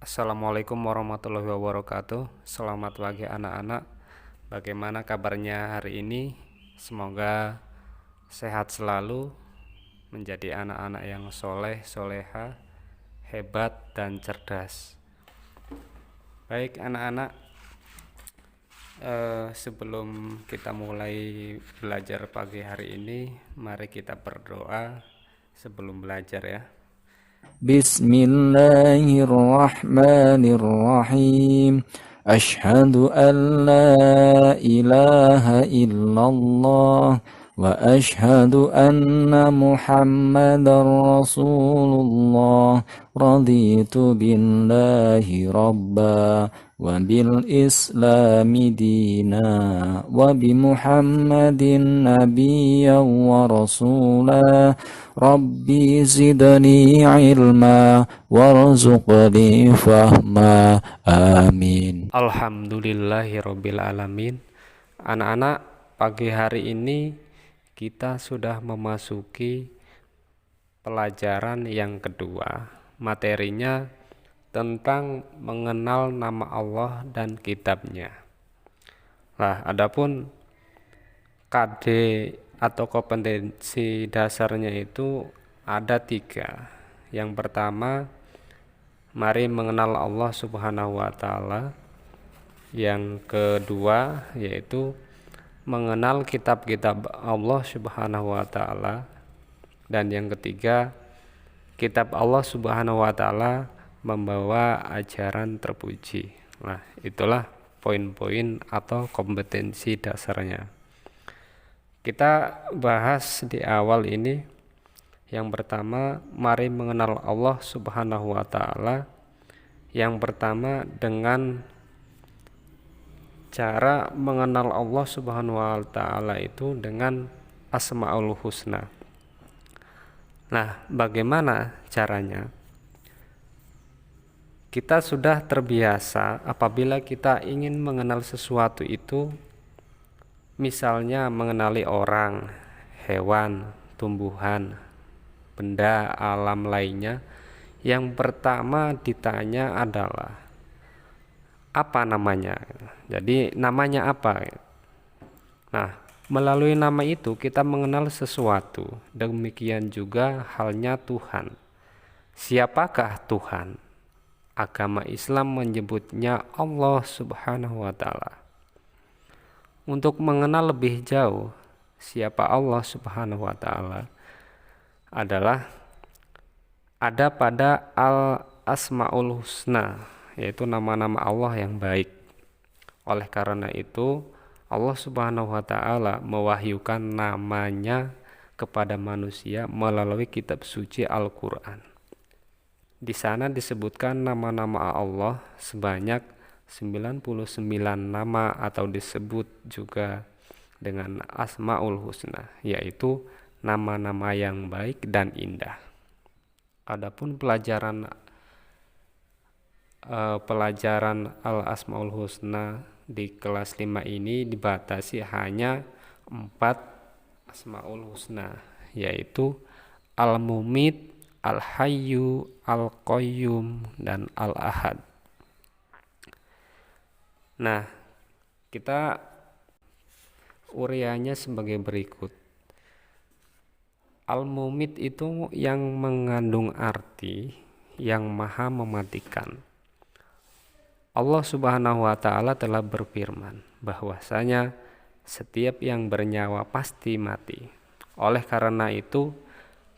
Assalamualaikum warahmatullahi wabarakatuh. Selamat pagi anak-anak. Bagaimana kabarnya hari ini? Semoga sehat selalu, menjadi anak-anak yang soleh, soleha, hebat, dan cerdas. Baik anak-anak, sebelum kita mulai belajar pagi hari ini, mari kita berdoa sebelum belajar ya. بسم الله الرحمن الرحيم أشهد أن لا إله إلا الله وأشهد أن محمدا رسول الله رضيت بالله ربا وبالإسلام دينا وبمحمد نبيا ورسولا ربي زدني علما وارزقني فهما آمين. Alhamdulillahirabbil alamin. Anak-anak, pagi hari ini kita sudah memasuki pelajaran yang kedua. Materinya tentang mengenal nama Allah dan kitabnya. Nah, adapun KD atau kompetensi dasarnya itu ada 3. Yang pertama, mari mengenal Allah Subhanahu wa taala. Yang kedua yaitu mengenal kitab-kitab Allah Subhanahu wa taala. Dan yang ketiga, kitab Allah Subhanahu wa taala membawa ajaran terpuji. Nah, itulah poin-poin atau kompetensi dasarnya. Kita bahas di awal ini. Yang pertama, mari mengenal Allah Subhanahu wa taala. Yang pertama, dengan cara mengenal Allah Subhanahu wa taala itu dengan Asmaul Husna. Nah, bagaimana caranya? Kita sudah terbiasa apabila kita ingin mengenal sesuatu itu, misalnya mengenali orang, hewan, tumbuhan, benda alam lainnya, yang pertama ditanya adalah apa namanya. Jadi namanya apa? Nah, melalui nama itu kita mengenal sesuatu. Demikian juga halnya Tuhan. Siapakah Tuhan? Agama Islam menyebutnya Allah Subhanahu wa taala. Untuk mengenal lebih jauh siapa Allah Subhanahu wa taala adalah ada pada Al-Asmaul Husna, yaitu nama-nama Allah yang baik. Oleh karena itu, Allah Subhanahu wa taala mewahyukan namanya kepada manusia melalui kitab suci Al-Qur'an. Di sana disebutkan nama-nama Allah sebanyak 99 nama atau disebut juga dengan Asmaul Husna, yaitu nama-nama yang baik dan indah. Adapun pelajaran Al-Asmaul Husna di kelas 5 ini dibatasi hanya 4 Asmaul Husna, yaitu Al-Mumit, Al-Hayyu, Al-Qayyum, dan Al-Ahad. Nah, kita uraiannya sebagai berikut. Al-Mumit itu yang mengandung arti yang maha mematikan. Allah Subhanahu wa taala telah berfirman bahwasanya setiap yang bernyawa pasti mati. Oleh karena itu,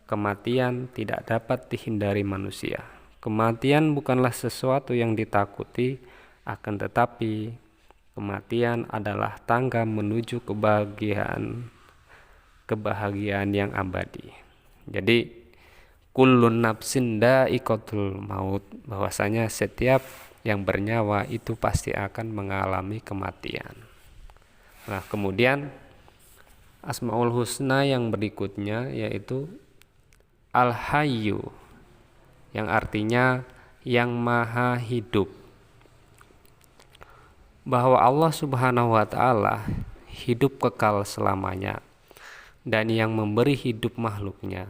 kematian tidak dapat dihindari manusia. Kematian bukanlah sesuatu yang ditakuti, akan tetapi kematian adalah tangga menuju kebahagiaan yang abadi. Jadi kullun nafsin dha'iqatul maut, bahwasanya setiap yang bernyawa itu pasti akan mengalami kematian. Nah, kemudian Asmaul Husna yang berikutnya yaitu Al-Hayyu, yang artinya yang maha hidup. Bahwa Allah Subhanahu wa taala hidup kekal selamanya dan yang memberi hidup makhluknya.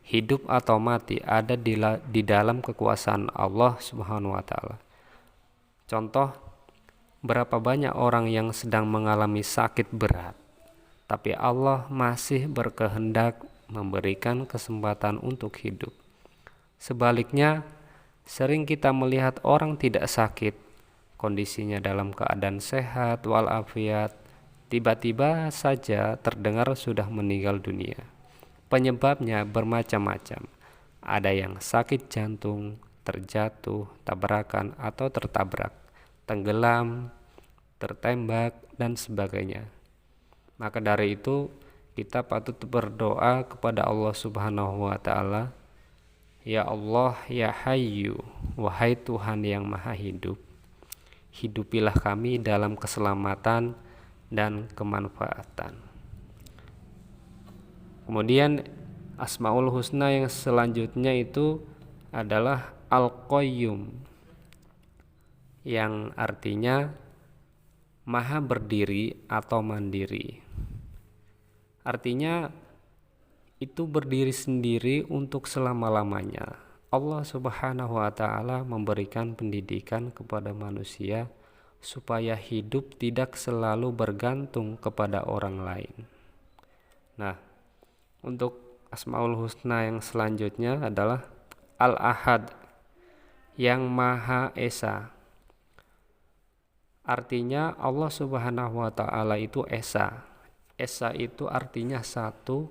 hidup atau mati ada di dalam kekuasaan Allah Subhanahu wa taala. Contoh, berapa banyak orang yang sedang mengalami sakit berat, tapi Allah masih berkehendak memberikan kesempatan untuk hidup. Sebaliknya, sering kita melihat orang tidak sakit, kondisinya dalam keadaan sehat walafiat, tiba-tiba saja terdengar sudah meninggal dunia. Penyebabnya bermacam-macam. Ada yang sakit jantung, terjatuh, tabrakan atau tertabrak, tenggelam, tertembak, dan sebagainya. Maka dari itu kita patut berdoa kepada Allah Subhanahu wa taala, ya Allah, ya Hayyu, wahai Tuhan yang Maha Hidup, hidupilah kami dalam keselamatan dan kemanfaatan. Kemudian Asmaul Husna yang selanjutnya itu adalah Al-Qayyum, yang artinya maha berdiri atau mandiri. Artinya itu berdiri sendiri untuk selama-lamanya. Allah Subhanahu wa taala memberikan pendidikan kepada manusia supaya hidup tidak selalu bergantung kepada orang lain. Nah, untuk Asmaul Husna yang selanjutnya adalah Al-Ahad, yang Maha Esa. Artinya Allah Subhanahu wa taala itu Esa. Esa itu artinya satu,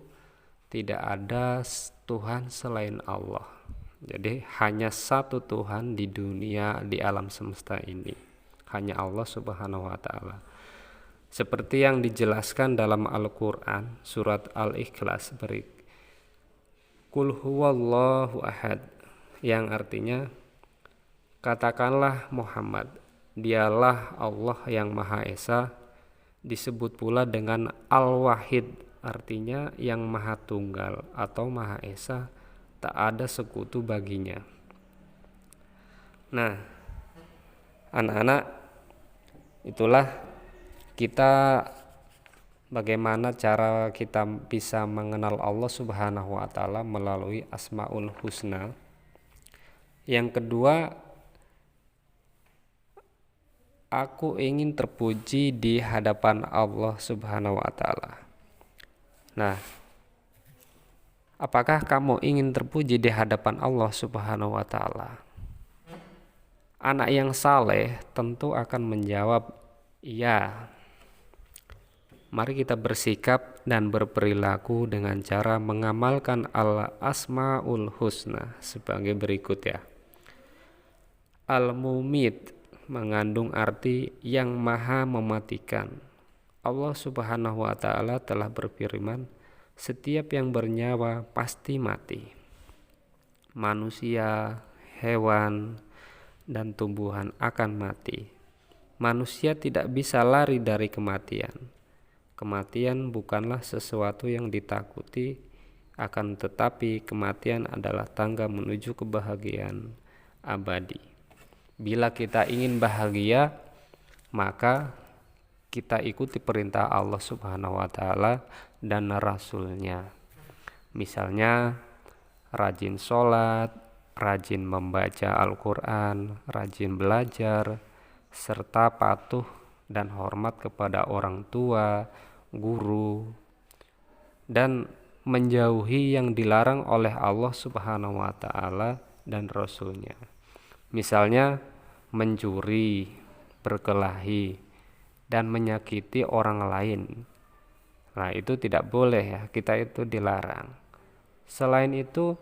tidak ada Tuhan selain Allah. Jadi hanya satu Tuhan di dunia, di alam semesta ini. Hanya Allah Subhanahu wa taala. Seperti yang dijelaskan dalam Al-Qur'an surat Al-Ikhlas, Qul huwallahu ahad, yang artinya katakanlah Muhammad, dialah Allah yang Maha Esa. Disebut pula dengan Al-Wahid, artinya yang Maha Tunggal atau Maha Esa, tak ada sekutu baginya. Nah, anak-anak, itulah kita bagaimana cara kita bisa mengenal Allah Subhanahu wa taala melalui Asmaul Husna. Yang kedua, aku ingin terpuji di hadapan Allah Subhanahu wa taala. Nah, apakah kamu ingin terpuji di hadapan Allah Subhanahu wa taala? Anak yang saleh tentu akan menjawab, iya. Mari kita bersikap dan berperilaku dengan cara mengamalkan Al-Asmaul Husna sebagai berikut ya. Al-Mumit mengandung arti yang maha mematikan. Allah Subhanahu wa taala telah berfirman, setiap yang bernyawa pasti mati. Manusia, hewan, dan tumbuhan akan mati. Manusia tidak bisa lari dari kematian. Kematian bukanlah sesuatu yang ditakuti, akan tetapi kematian adalah tangga menuju kebahagiaan abadi. Bila kita ingin bahagia, maka kita ikuti perintah Allah Subhanahu wa taala dan Rasul-Nya. Misalnya rajin sholat, rajin membaca Al-Quran, rajin belajar, serta patuh dan hormat kepada orang tua, guru, dan menjauhi yang dilarang oleh Allah Subhanahu wa taala dan Rasul-Nya. Misalnya mencuri, berkelahi, dan menyakiti orang lain. Nah, itu tidak boleh ya, kita itu dilarang. Selain itu,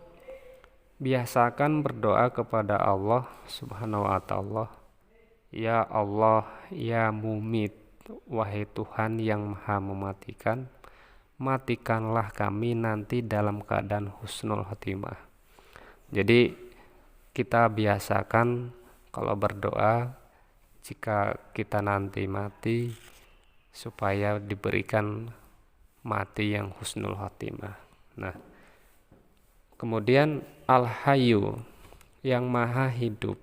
biasakan berdoa kepada Allah Subhanahu wa taala. Ya Allah, ya Mumit, wahai Tuhan yang Maha mematikan, matikanlah kami nanti dalam keadaan husnul khotimah. Jadi kita biasakan kalau berdoa jika kita nanti mati supaya diberikan mati yang husnul khotimah. Nah, kemudian Al-Hayyu, yang Maha Hidup,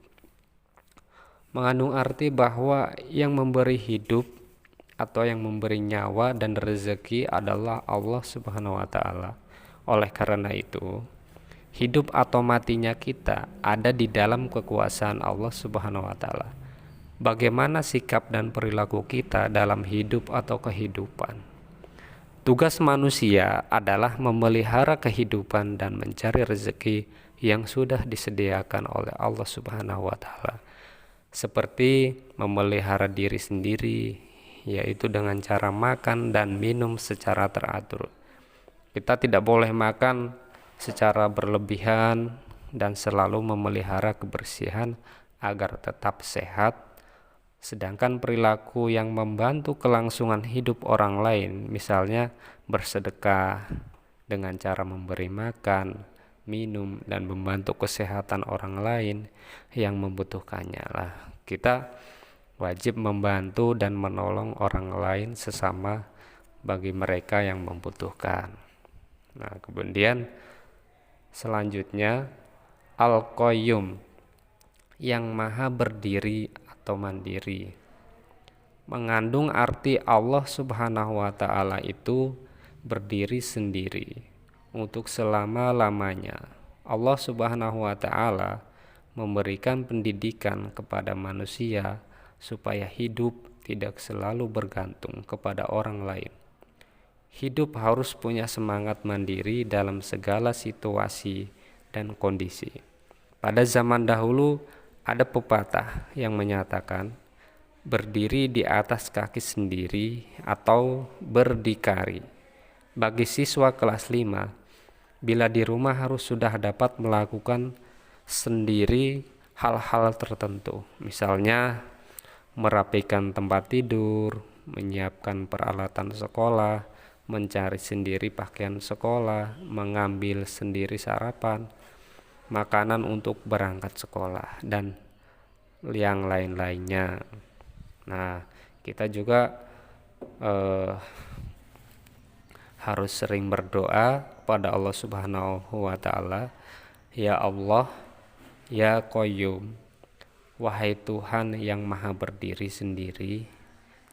mengandung arti bahwa yang memberi hidup atau yang memberi nyawa dan rezeki adalah Allah Subhanahu wa taala. Oleh karena itu, Hidup atau matinya kita ada di dalam kekuasaan Allah Subhanahu wa taala. Bagaimana sikap dan perilaku kita dalam hidup atau kehidupan? Tugas manusia adalah memelihara kehidupan dan mencari rezeki yang sudah disediakan oleh Allah Subhanahu wa taala. Seperti memelihara diri sendiri, yaitu dengan cara makan dan minum secara teratur. Kita tidak boleh makan secara berlebihan dan selalu memelihara kebersihan agar tetap sehat. Sedangkan perilaku yang membantu kelangsungan hidup orang lain, misalnya bersedekah dengan cara memberi makan, minum, dan membantu kesehatan orang lain yang membutuhkannya lah. Kita wajib membantu dan menolong orang lain sesama bagi mereka yang membutuhkan. Nah, kemudian selanjutnya Al-Qayyum, yang maha berdiri atau mandiri, mengandung arti Allah Subhanahu wa taala itu berdiri sendiri untuk selama-lamanya. Allah Subhanahu wa taala memberikan pendidikan kepada manusia supaya hidup tidak selalu bergantung kepada orang lain. Hidup harus punya semangat mandiri dalam segala situasi dan kondisi. Pada zaman dahulu ada pepatah yang menyatakan berdiri di atas kaki sendiri atau berdikari. Bagi siswa kelas 5, bila di rumah harus sudah dapat melakukan sendiri hal-hal tertentu, misalnya merapikan tempat tidur, menyiapkan peralatan sekolah, mencari sendiri pakaian sekolah, mengambil sendiri sarapan, makanan untuk berangkat sekolah, dan yang lain-lainnya. Nah, kita juga harus sering berdoa kepada Allah Subhanahu wa taala, ya Allah, ya Qayyum, wahai Tuhan yang maha berdiri sendiri,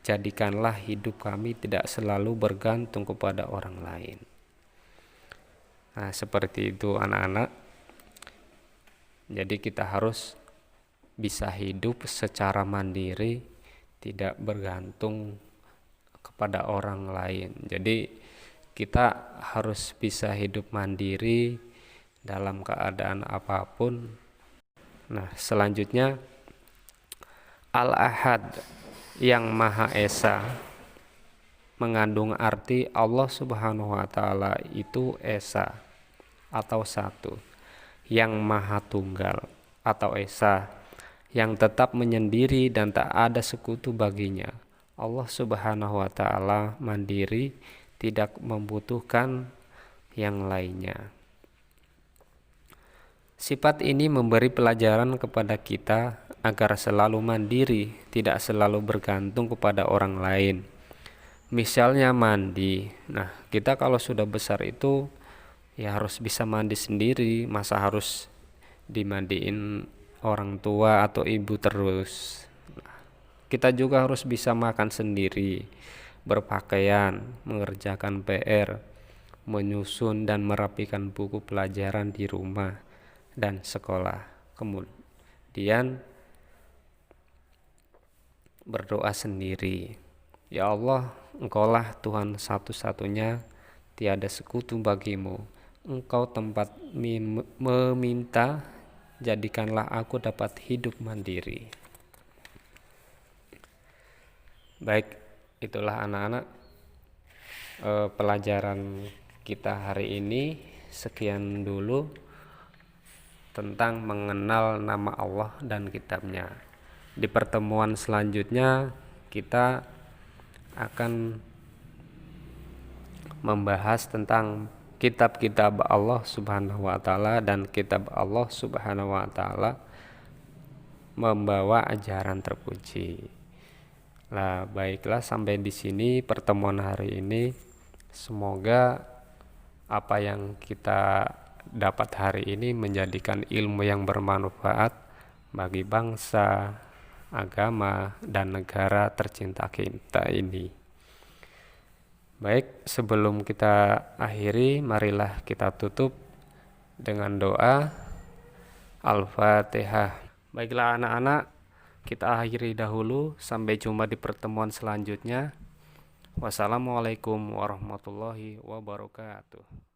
jadikanlah hidup kami tidak selalu bergantung kepada orang lain. Nah, seperti itu anak-anak. Jadi kita harus bisa hidup secara mandiri, tidak bergantung kepada orang lain. Jadi kita harus bisa hidup mandiri dalam keadaan apapun. Nah, selanjutnya Al-Ahad, yang Maha Esa, mengandung arti Allah Subhanahu wa taala itu Esa atau satu, yang Maha Tunggal atau Esa, yang tetap menyendiri dan tak ada sekutu baginya. Allah Subhanahu wa taala mandiri, tidak membutuhkan yang lainnya. Sifat ini memberi pelajaran kepada kita agar selalu mandiri, tidak selalu bergantung kepada orang lain. Misalnya mandi. Nah, kita kalau sudah besar itu ya harus bisa mandi sendiri, masa harus dimandiin orang tua atau ibu terus. Kita juga harus bisa makan sendiri, berpakaian, mengerjakan PR, menyusun dan merapikan buku pelajaran di rumah dan sekolah. Kemudian berdoa sendiri, ya Allah, Engkaulah Tuhan satu-satunya, tiada sekutu bagimu. Engkau tempat meminta, jadikanlah aku dapat hidup mandiri. Baik, itulah anak-anak pelajaran kita hari ini. Sekian dulu tentang mengenal nama Allah dan kitabnya. Di pertemuan selanjutnya kita akan membahas tentang kitab-kitab Allah Subhanahu wa taala, dan kitab Allah Subhanahu wa taala membawa ajaran terpuji. Nah, baiklah, sampai di sini pertemuan hari ini. Semoga apa yang kita dapat hari ini menjadikan ilmu yang bermanfaat bagi bangsa, agama, dan negara tercinta kita ini. Baik, sebelum kita akhiri, marilah kita tutup dengan doa Al-Fatihah. Baiklah anak-anak, kita akhiri dahulu. Sampai jumpa di pertemuan selanjutnya. Wassalamualaikum warahmatullahi wabarakatuh.